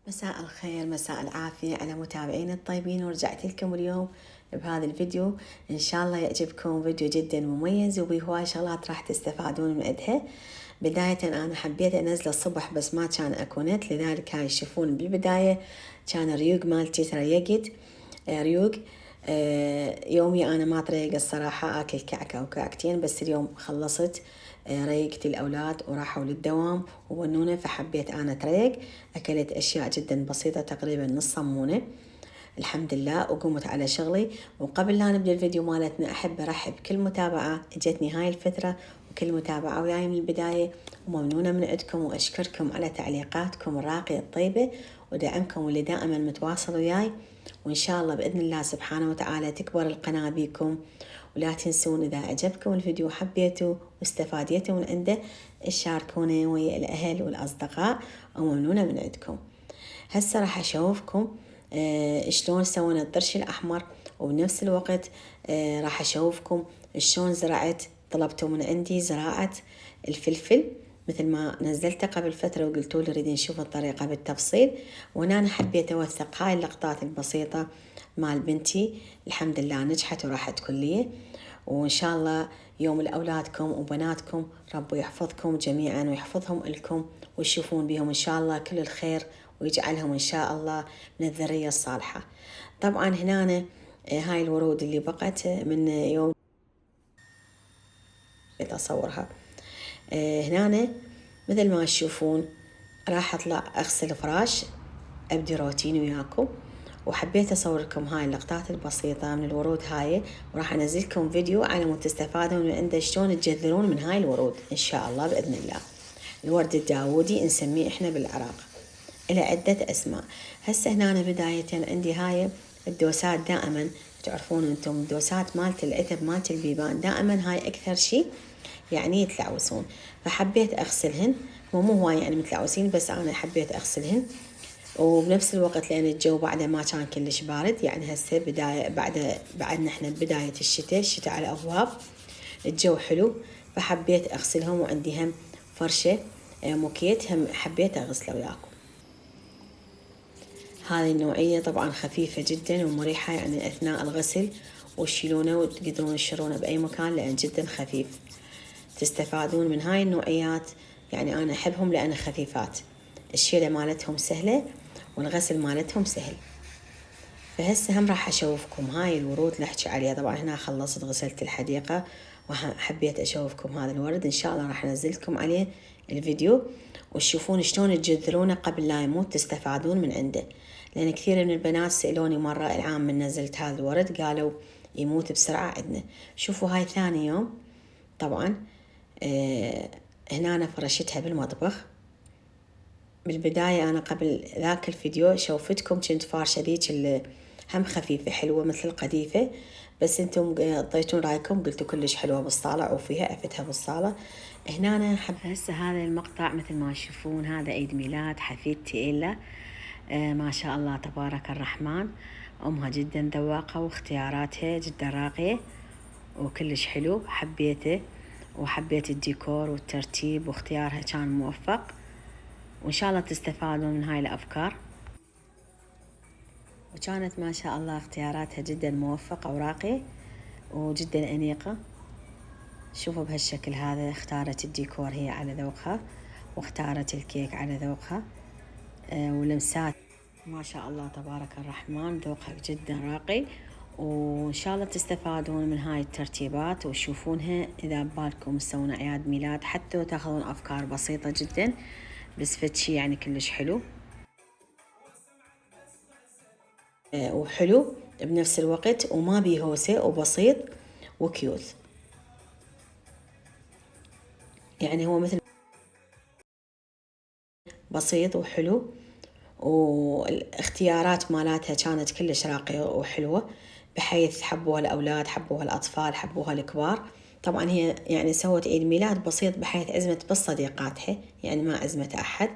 مساء الخير، مساء العافية على متابعين الطيبين، ورجعت لكم اليوم بهذا الفيديو. إن شاء الله يعجبكم فيديو جدا مميز وبيه هواي شغلات راح تستفادون من عندها. بداية أنا حبيت أنزله الصبح بس ما كان أكو نت، لذلك هاي تشوفون بالبداية كان الريوق مالتي تريقت ريوق. يومي أنا ما طريق الصراحة، أكل كعكة أو كعكتين بس. اليوم خلصت ريقت الأولاد وراحوا للدوام وونونة، فحبيت أنا تريق. أكلت أشياء جدا بسيطة تقريبا نص صمونة الحمد لله، وقمت على شغلي. وقبل لا نبدأ الفيديو مالتنا أحب أرحب كل متابعة اجتني هاي الفترة وكل متابعة وياي من البداية، وممنونة من عندكم وأشكركم على تعليقاتكم الراقية الطيبة ودعمكم اللي دائما متواصل وياي. وإن شاء الله بإذن الله سبحانه وتعالى تكبر القناة بيكم. ولا تنسون إذا عجبكم الفيديو حبيتوا واستفاديتوا من عنده شاركونا ويا الأهل والأصدقاء، وممنونة من عندكم. هسه راح أشوفكم شلون سوينا الطرش الأحمر، وبنفس الوقت راح أشوفكم شلون زرعت، طلبتوا من عندي زراعة الفلفل مثل ما نزلته قبل فترة وقلتوا لي نريد نشوف الطريقة بالتفصيل. وأنا أنا حبيت أوثق هاي اللقطات البسيطة مال بنتي، الحمد لله نجحت وراحت كلية. وإن شاء الله يوم لأولادكم وبناتكم ربي يحفظكم جميعا ويحفظهم لكم ويشوفون بهم إن شاء الله كل الخير، ويجعلهم إن شاء الله من الذرية الصالحة. طبعا هنا هاي الورود اللي بقت من يوم أصورها. هنا مثل ما تشوفون راح أطلع أغسل فراش، أبدي روتين وياكم. وحبيت أصور لكم هاي اللقطات البسيطة من الورود هاي، وراح أنزلكم فيديو على مود تستفادون من عنده شلون تجذرون من هاي الورود إن شاء الله بإذن الله. الورد الداودي نسميه إحنا بالعراق، إلى عدة أسماء. هسه هنا أنا بداية عندي هاي الدوسات، دائما تعرفون أنتم الدوسات مالت العتب مالت البيبان دائما هاي أكثر شيء يعني يتلعوسون، فحبيت أغسلهن. مو هواي يعني متلعوسين بس أنا حبيت أغسلهن. وبنفس الوقت لأن الجو بعد ما كان كلش بارد، يعني هسه بداية بعدنا احنا بداية الشتاء على أبواب، الجو حلو، فحبيت أغسلهم. وعندي هم فرشة موكيت هم حبيت أغسله وياكم. هذه النوعية طبعا خفيفة جدا ومريحة، يعني أثناء الغسل وتشيلونه وتقدرون تشرونه بأي مكان لأن جدا خفيف. تستفادون من هاي النوعيات، يعني أنا أحبهم لأن خفيفات، الشيلة مالتهم سهلة والغسل مالتهم سهل. فهسه هم راح أشوفكم هاي الورود اللي أحكي عليها. طبعا هنا خلصت غسلت الحديقة وحبيت أشوفكم هذا الورد، إن شاء الله راح أنزلكم عليه الفيديو وتشوفون شلون تجذرونه قبل لا يموت، تستفادون من عنده. لأن كثير من البنات سألوني مرة العام من نزلت هذا الورد قالوا يموت بسرعة عندنا. شوفوا هاي ثاني يوم طبعا هنا أنا فرشتها بالمطبخ. بالبداية أنا قبل ذاك الفيديو شوفتكم كنت فارشة ذيك هم خفيفة حلوة مثل القديفة، بس انتم اعطيتون رايكم قلتوا كلش حلوة بالصالة وفيها أفتها بالصالة. هنا أنا هسه هذا المقطع مثل ما تشوفون هذا عيد ميلاد حفيدتي إلا. ما شاء الله تبارك الرحمن، أمها جدا ذواقة واختياراتها جدا راقية وكلش حلو، حبيته وحبيت الديكور والترتيب واختيارها كان موفق، وإن شاء الله تستفادون من هاي الأفكار. وكانت ما شاء الله اختياراتها جدا موفقة وراقية وجدا أنيقة. شوفوا بهالشكل هذا اختارت الديكور هي على ذوقها، واختارت الكيك على ذوقها. ولمسات ما شاء الله تبارك الرحمن ذوقها جدا راقي. وإن شاء الله تستفادون من هاي الترتيبات وتشوفونها إذا ببالكم تسوون أعياد ميلاد، حتى تاخذون أفكار بسيطة جدا بس فتشي يعني كلش حلو وحلو بنفس الوقت وما بيهوسة وبسيط وكيوت. يعني هو مثل بسيط وحلو، والاختيارات مالاتها كانت كلش راقية وحلوة، بحيث حبوها الأولاد حبوها الأطفال حبوها الكبار. طبعا هي يعني سوت عيد ميلاد بسيط بحيث عزمت بس صديقاتها، يعني ما عزمت أحد.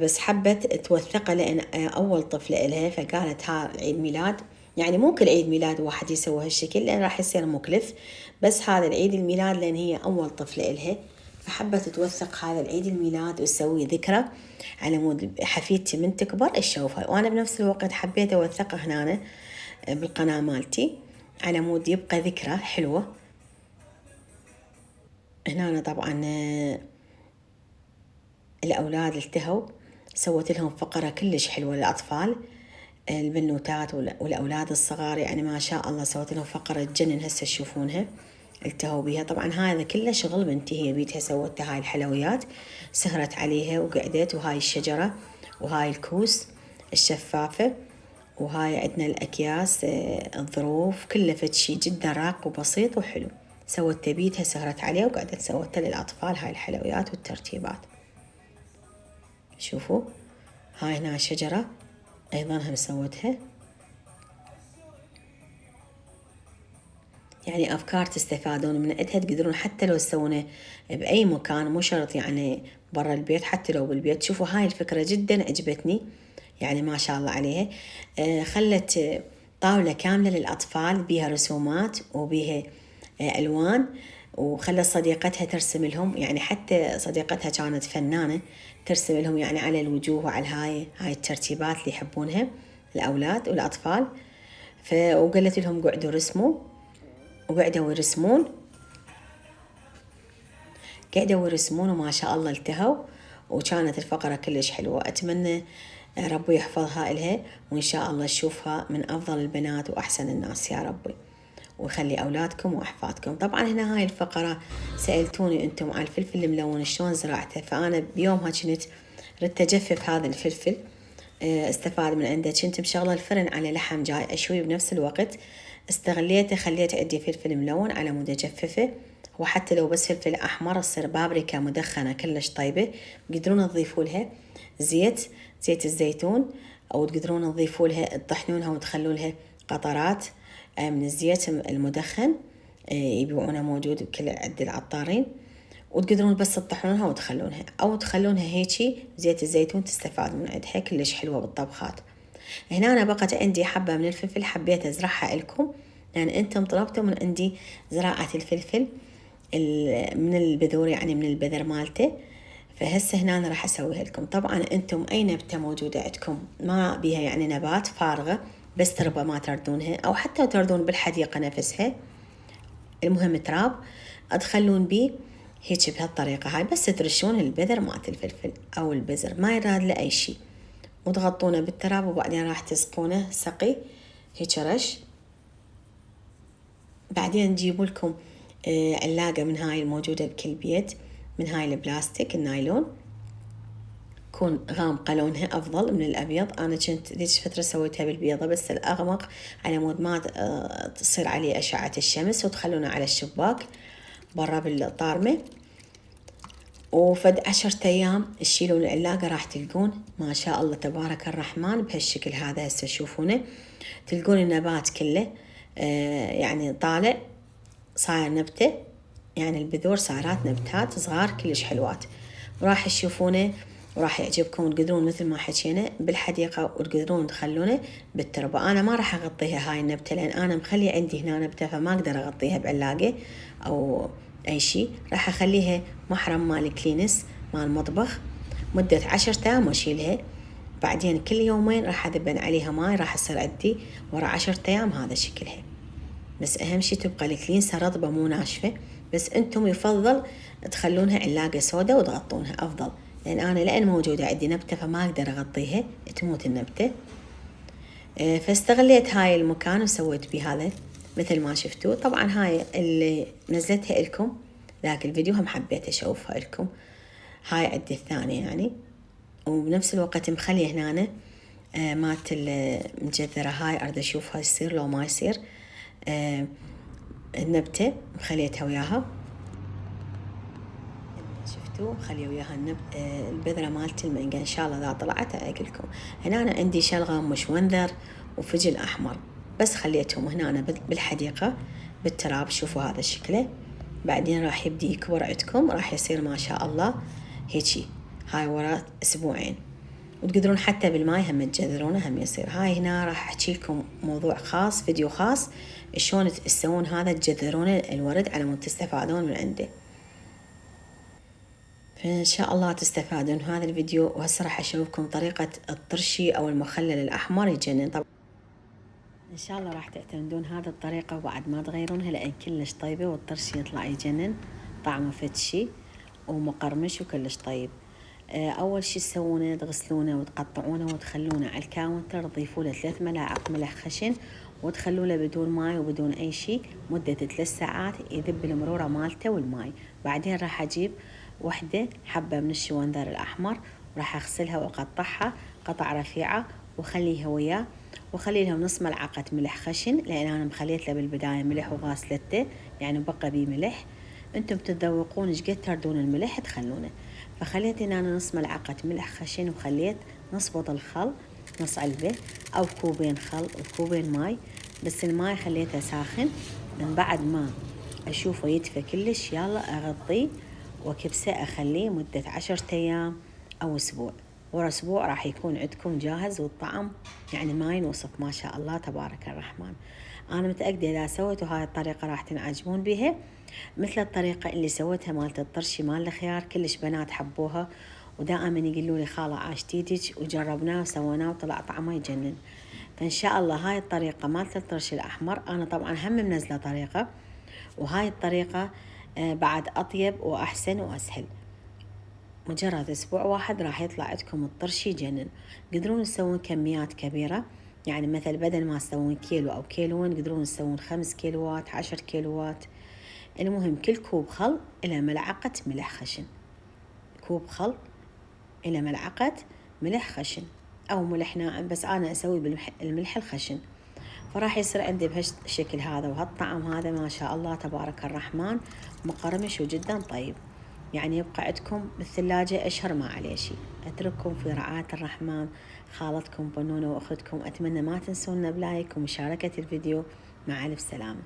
بس حبت توثقه لأن أول طفلة إلها، فقالت ها عيد ميلاد، يعني مو كل عيد ميلاد واحد يسوي هالشكل لأن راح يصير مكلف، بس هذا العيد الميلاد لأن هي أول طفلة إلها فحبت توثق هذا العيد الميلاد وتسوي ذكرى على مود حفيدتي من تكبر تشوفها، وأنا بنفس الوقت حبيت أوثقها هنا بالقناة مالتي على مود يبقى ذكرى حلوة. هنا طبعا الأولاد التهوا، سوت لهم فقرة كلش حلوة للأطفال البنوتات والأولاد الصغار، يعني ما شاء الله سوت لهم فقرة تجنن هسه تشوفونها التهوا بيها. طبعا هذا كله شغل بنتي، هي بيتها سوت هاي الحلويات، سهرت عليها وقعدت، وهاي الشجرة وهاي الكوس الشفافة، وهاي عندنا الأكياس الظروف، كله فد شي جدا راق وبسيط وحلو. سوت بيتها سهرت عليها وقعدت سوتها للأطفال هاي الحلويات والترتيبات. شوفوا هاي هنا شجرة أيضا هم سوتها، يعني أفكار تستفادون من عندها، تقدرون حتى لو تسوونه بأي مكان، مو شرط يعني برا البيت، حتى لو بالبيت. شوفوا هاي الفكرة جدا عجبتني، يعني ما شاء الله عليها. خلت طاولة كاملة للأطفال بيها رسومات وبيها ألوان، وخلت صديقتها ترسم لهم، يعني حتى صديقتها كانت فنانة ترسم لهم يعني على الوجوه وعلى هاي الترتيبات اللي يحبونها الأولاد والأطفال. وقالت لهم قعدوا رسموا، وقعدوا يرسمون وما شاء الله التهوا، وكانت الفقرة كلش حلوة. أتمنى ربي يحفظها إلها، وإن شاء الله نشوفها من أفضل البنات وأحسن الناس يا ربي، ويخلي أولادكم وأحفادكم. طبعا هنا هاي الفقرة سألتوني أنتم على الفلفل الملون شلون زرعته، فأنا بيومها كنت ردت أجفف هذا الفلفل، استفاد من عنده. كنت مشغلة الفرن على لحم جاي أشوي بنفس الوقت، استغليته خليت عندي فلفل ملون على مود أجففه، وحتى لو بس فلفل أحمر تصير بابريكا مدخنة كلش طيبة. تقدرون تضيفوا لها زيت الزيتون، أو تقدرون تضيفوا لها تطحنونها وتخلون لها قطرات من الزيت المدخن، يبيعونه موجود بكل عند العطارين، وتقدرون بس تطحنونها وتخلونها، أو تخلونها هيجي زيت الزيتون تستفاد من عندها كلش حلوة بالطبخات. هنا أنا بقت عندي حبة من الفلفل حبيت أزرعها لكم، لأن يعني أنتم طلبتوا من عندي زراعة الفلفل من البذور، يعني من البذر مالته، فهسه هنا أنا راح أسويها لكم. طبعا أنتم أي نبتة موجودة عندكم ما بيها يعني نبات فارغة بس تربة ما تردونها، أو حتى تردون بالحديقة نفسها، المهم تراب أدخلون بيه هيك بهالطريقة هاي، بس ترشون البذر مالت الفلفل أو البذر ما يراد له أي شيء، وتغطونه بالتراب، وبعدين راح تسقونه سقي هيك رش. بعدين تجيبوا لكم علاقة من هاي الموجودة بكل بيت، من هاي البلاستيك النايلون، تكون غامقة لونها أفضل من الأبيض. أنا كنت ذيك فترة سويتها بالبيضة بس الأغمق على مود ما تصير عليه أشعة الشمس، وتخلونه على الشباك برا بالطارمة، وفد 10 أيام تشيلون العلاقة راح تلقون ما شاء الله تبارك الرحمن بهالشكل هذا. هسه تشوفونه تلقون النبات كله يعني طالع صاير نبتة، يعني البذور صارت نبتات صغار كلش حلوات، وراح تشوفونه وراح يعجبكم. تقدرون مثل ما حكينا بالحديقة، وتقدرون تخلونه بالتربة. أنا ما راح أغطيها هاي النبتة لأن أنا مخلي عندي هنا نبتة، فما أقدر أغطيها بعلاقة أو أي شيء. راح أخليها محرم مال كلينس مال المطبخ مدة 10 أيام وأشيلها، بعدين كل يومين راح أذبن عليها ماي، راح يصير عندي ورا 10 أيام هذا شكلها. بس أهم شيء تبقى الكلينسة رطبة مو ناشفة، بس أنتم يفضل تخلونها علاقة سوداء وتغطونها أفضل، لأن أنا لأن موجودة عندي نبتة فما أقدر أغطيها تموت النبتة. فاستغليت هاي المكان وسويت بيه هذا مثل ما شفتوا. طبعا هاي اللي نزلتها لكم ذاك الفيديو هم حبيت أشوفها لكم، هاي عندي الثانية يعني، وبنفس الوقت مخلية هنا مات المجذرة هاي أريد أشوفها يصير لو ما يصير. النبتة مخليتها وياها شفتوا مخليه وياها البذرة مالت المانجا، إن شاء الله إذا طلعت أقولكم. هنا أنا عندي شلغم مشونذر وفجل أحمر، بس خليتهم هنا أنا بالحديقة بالتراب. شوفوا هذا شكله، بعدين راح يبدي يكبر عندكم، راح يصير ما شاء الله هيجي. هاي ورا أسبوعين، وتقدرون حتى بالماء هم تجذرونه هم يصير. هاي هنا راح أحكي لكم موضوع خاص، فيديو خاص شلون تسوون هذا تجذرون الورد على مود تستفادون من عنده. فإن شاء الله تستفادون من هذا الفيديو. وهسه راح أشوفكم طريقة الطرشي أو المخلل الأحمر يجنن. طبعا إن شاء الله راح تعتمدون هذه الطريقة وبعد ما تغيرونها لأن كلش طيبة، والطرشي يطلع يجنن، طعمه فتشي ومقرمش وكلش طيب. أول شي تسوونه تغسلونه وتقطعونه وتخلونه على الكاونتر، تضيفوا له 3 ملاعق ملح خشن وتخلوا له بدون ماي وبدون أي شي مدة 3 ساعات يذب المرورة مالته والماي. بعدين راح أجيب وحدة حبة من الشوندر الأحمر وراح أغسلها وأقطعها قطع رفيعة وخليها وياه، وخلي لهم نص ملعقة ملح خشن لأن أنا مخليت له بالبداية ملح وغاسلته يعني بقى بيه ملح. انتم بتتذوقون ايش قد تردون الملح تخلونه. فخليت هنا أنا نص ملعقة ملح خشن، وخليت نص بوطل خل، نص علبة أو كوبين خل وكوبين ماي، بس الماي خليته ساخن. من بعد ما أشوفه يدفى كلش يلا أغطيه وكبسه أخليه مدة 10 أيام أو أسبوع. ورا أسبوع راح يكون عندكم جاهز، والطعم يعني ما ينوصف ما شاء الله تبارك الرحمن. أنا متأكدة إذا سويتوا هاي الطريقة راح تنعجبون بها، مثل الطريقة اللي سويتها مالت الطرشي مال الخيار. كلش بنات حبوها ودائما يقولوا لي خالة عاش تيجي، وجربناه وسويناه وطلع طعمه يجنن. فإن شاء الله هاي الطريقة مالت الطرشي الأحمر أنا طبعا هم منزلة طريقة، وهاي الطريقة بعد أطيب وأحسن وأسهل. مجرد أسبوع واحد راح يطلع عندكم الطرشي يجنن. قدرون تسوون كميات كبيرة، يعني مثل بدل ما تسوون كيلو أو كيلوين قدرون تسوون 5 كيلوات 10 كيلوات. المهم كل كوب خل إلى ملعقة ملح خشن، كوب خل إلى ملعقة ملح خشن أو ملح ناعم، بس أنا أسوي بالملح الخشن. فراح يصير عندي بهالشكل هذا وهالطعم هذا ما شاء الله تبارك الرحمن، مقرمش وجدا طيب، يعني يبقى عندكم بالثلاجة أشهر ما عليه شيء. أترككم في رعاية الرحمن، خالتكم بنونة وأختكم. أتمنى ما تنسونا بلايك ومشاركة الفيديو. مع ألف سلامة.